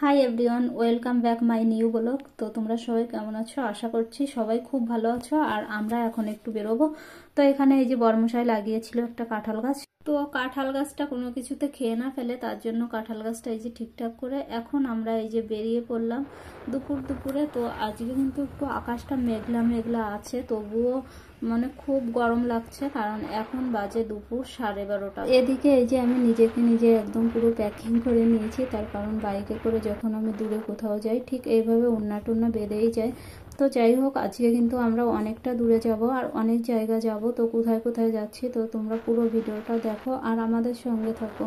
Hi everyone, welcome back my new blog. তো তোমরা সবাই কেমন আছো? আশা করছি সবাই খুব ভালো আছো। আর আমরা এখন একটু বেরোবো। তো এখানে এই যে বর্মশাই লাগিয়েছিল একটা কাঁঠাল গাছ। তো কাঁঠাল গাছটা কোনো কিছুতে খেয়ে না ফেলে, তার জন্য কাঁঠাল গাছটা এই যে ঠিকঠাক করে এখন আমরা এই যে বেরিয়ে পড়লাম দুপুরে। তো আজকে কিন্তু একটু আকাশটা মেঘলা মেঘলা আছে, তবুও মানে খুব গরম লাগছে, কারণ এখন বাজে দুপুর 12:30। এদিকে এই যে আমি নিজে একদম পুরো প্যাকিং করে নিয়েছি, তার কারণ বাইকে করে যখন আমি দূরে কোথাও যাই ঠিক এইভাবে ওড়না টুন্না বেঁধেই যায়। তো যাই হোক, আজকে কিন্তু আমরা অনেকটা দূরে যাব আর অনেক জায়গা যাব। তো কোথায় কোথায় যাচ্ছি তো তোমরা পুরো ভিডিওটা দেখো আর আমাদের সঙ্গে থাকো।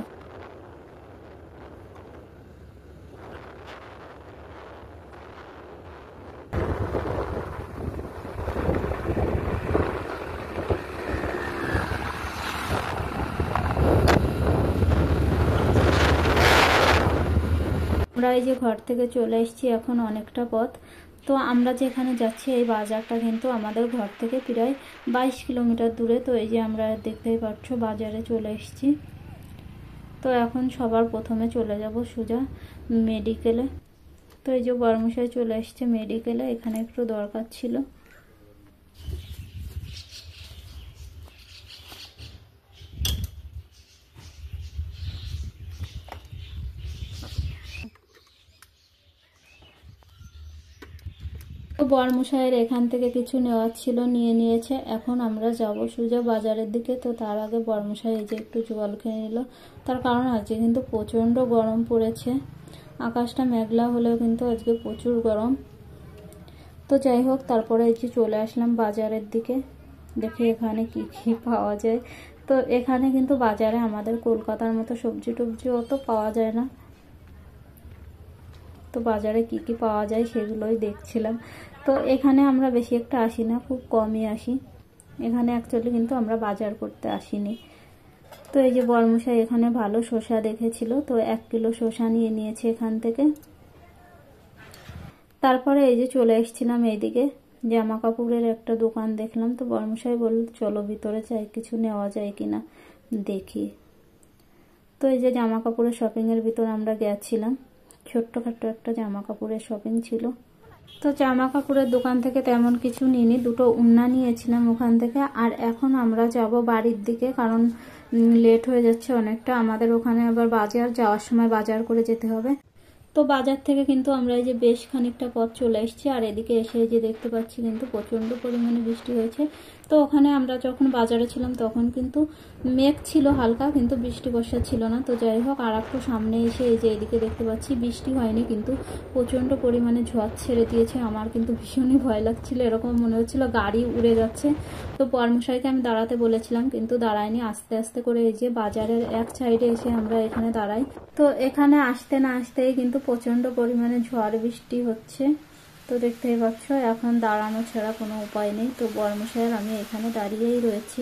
আমরা এই যে ঘর থেকে চলে এসেছি এখন অনেকটা পথ। তো আমরা যেখানে যাচ্ছি এই বাজারটা কিন্তু আমাদের ঘর থেকে প্রায় 22 কিলোমিটার দূরে। তো এই যে আমরা দেখতেই পাচ্ছ বাজারে চলে এসেছি। তো এখন সবার প্রথমে চলে যাব সোজা মেডিকেলে। তো এই যে বর্মশাই চলে এসছে মেডিকেলে, এখানে একটু দরকার ছিল। তো বর্মশাইয়ের এখান থেকে কিছু নেওয়ার ছিল, নিয়ে নিয়েছে। এখন আমরা যাব সোজা বাজারের দিকে। তো তার আগে বর্মশাই এই যে একটু জল খেয়ে নিল, তার কারণ আজকে কিন্তু প্রচণ্ড গরম পড়েছে। আকাশটা মেঘলা হলেও কিন্তু আজকে প্রচুর গরম। তো যাই হোক, তারপরে এই যে চলে আসলাম বাজারের দিকে, দেখি এখানে কি কি পাওয়া যায়। তো এখানে কিন্তু বাজারে আমাদের কলকাতার মতো সবজি টবজি অত পাওয়া যায় না। তো বাজারে কি কি পাওয়া যায় সেগুলোই দেখছিলাম। তো এখানে আমরা বেশি একটা আসি না, খুব কমই আসি। এখানে অ্যাকচুয়ালি কিন্তু আমরা বাজার করতে আসিনি। তো এই যে বর্মশাই এখানে ভালো শসা দেখেছিল, তো 1 কিলো শসা নিয়ে নিয়েছে এখান থেকে। তারপরে এই যে চলে এসেছিলাম এইদিকে, জামা কাপড়ের একটা দোকান দেখলাম। তো বর্মশাই বলল চলো ভিতরে যাই, কিছু নেওয়া যায় কিনা দেখি। তো এই যে জামা কাপড়ের শপিংয়ের ভিতর আমরা গেছিলাম। ছোট্টখাট্টো একটা জামা কাপড়ের শপিং ছিল। তো জামা কাপড়ের দোকান থেকে তেমন কিছু নিইনি, দুটো ওড়না নিয়েছিলাম ওখান থেকে। আর এখন আমরা যাব বাড়ির দিকে, কারণ লেট হয়ে যাচ্ছে অনেকটা। আমাদের ওখানে আবার বাজার যাওয়ার সময় বাজার করে যেতে হবে। তো বাজার থেকে কিন্তু আমরা এই যে বেশ খানিকটা পথ চলে এসেছি। আর এদিকে এসে যে দেখতে পাচ্ছি কিন্তু প্রচণ্ড পরিমাণে বৃষ্টি হয়েছে। তো ওখানে আমরা যখন বাজারে ছিলাম তখন কিন্তু মেঘ ছিল হালকা, কিন্তু বৃষ্টি বর্ষা ছিল না। তো যাই হোক, আর একটু সামনে এসে এই যে এদিকে দেখতে পাচ্ছি বৃষ্টি হয়নি, কিন্তু প্রচণ্ড পরিমাণে ঝড় ছেড়ে দিয়েছে। আমার কিন্তু ভীষণই ভয় লাগছিল, এরকম মনে হচ্ছিল গাড়ি উড়ে যাচ্ছে। তো বর্মশাইকে আমি দাঁড়াতে বলেছিলাম, কিন্তু দাঁড়ায়নি। আস্তে আস্তে করে এই যে বাজারের এক সাইডে এসে আমরা এখানে দাঁড়াই। তো এখানে আসতে না আসতেই কিন্তু প্রচণ্ড পরিমাণে ঝড় বৃষ্টি হচ্ছে। তো দেখতেই পাচ্ছ, এখন দাঁড়ানো ছাড়া কোনো উপায় নেই। তো বর্মশাইয়ের আমি এখানে দাঁড়িয়েই রয়েছি।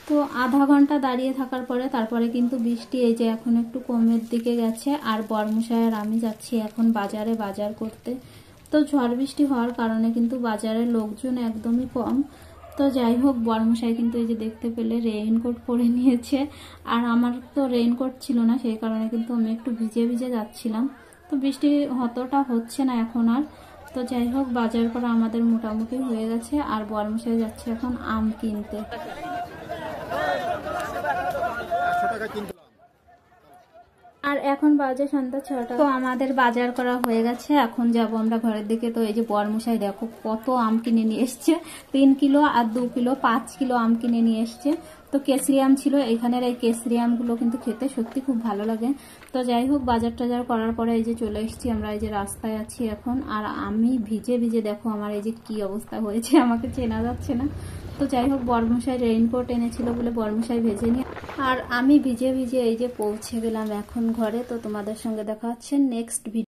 তো আধা ঘন্টা দাঁড়িয়ে থাকার পরে তারপরে কিন্তু বৃষ্টি এই যে এখন একটু কমের দিকে গেছে। আর বর্মশাইয়ের আমি যাচ্ছি এখন বাজারে বাজার করতে। তো ঝড় বৃষ্টি হওয়ার কারণে কিন্তু বাজারের লোকজন একদমই কম। তো যাই হোক, বর্মশাই কিন্তু এই যে দেখতে পেলে রেইনকোট পরে নিয়েছে। আর আমার তো রেইনকোট ছিল না, সেই কারণে কিন্তু আমি একটু ভিজে ভিজে যাচ্ছিলাম। তো বৃষ্টি অতটা হচ্ছে না এখন আর। তো যাই হোক, বাজার করা আমাদের মোটামুটি হয়ে গেছে। আর বর্মশাই যাচ্ছে এখন আম কিনতে। আর এখন বাজে সন্ধ্যা 6টা। তো আমাদের বাজার করা হয়ে গেছে, এখন যাব আমরা ঘরের দিকে। তো এই যে বর্মশাই দেখো কত আম কিনে নিয়ে এসছে, 3 কিলো আর 2 কিলো 5 কিলো আম কিনে নিয়ে এসছে। তো কেসরি আম ছিল, এখানের এই কেসরি আমগুলো কিন্তু খেতে সত্যি খুব ভালো লাগে। তো যাই হোক, বাজার টাজার করার পরে এই যে চলে এসেছি আমরা, এই যে রাস্তায় আছি এখন। আর আমি ভিজে ভিজে দেখো আমার এই যে কি অবস্থা হয়েছে, আমাকে চেনা যাচ্ছে না। তো যাই হোক, বর্মশাই রেইনকোট এনেছিল বলে বর্মশাই ভেজেনি। আর আমি ভিজে ভিজে এই যে পৌঁছে গেলাম এখন ঘরে। তো তোমাদের সঙ্গে দেখা হচ্ছে নেক্সট ভিডিও।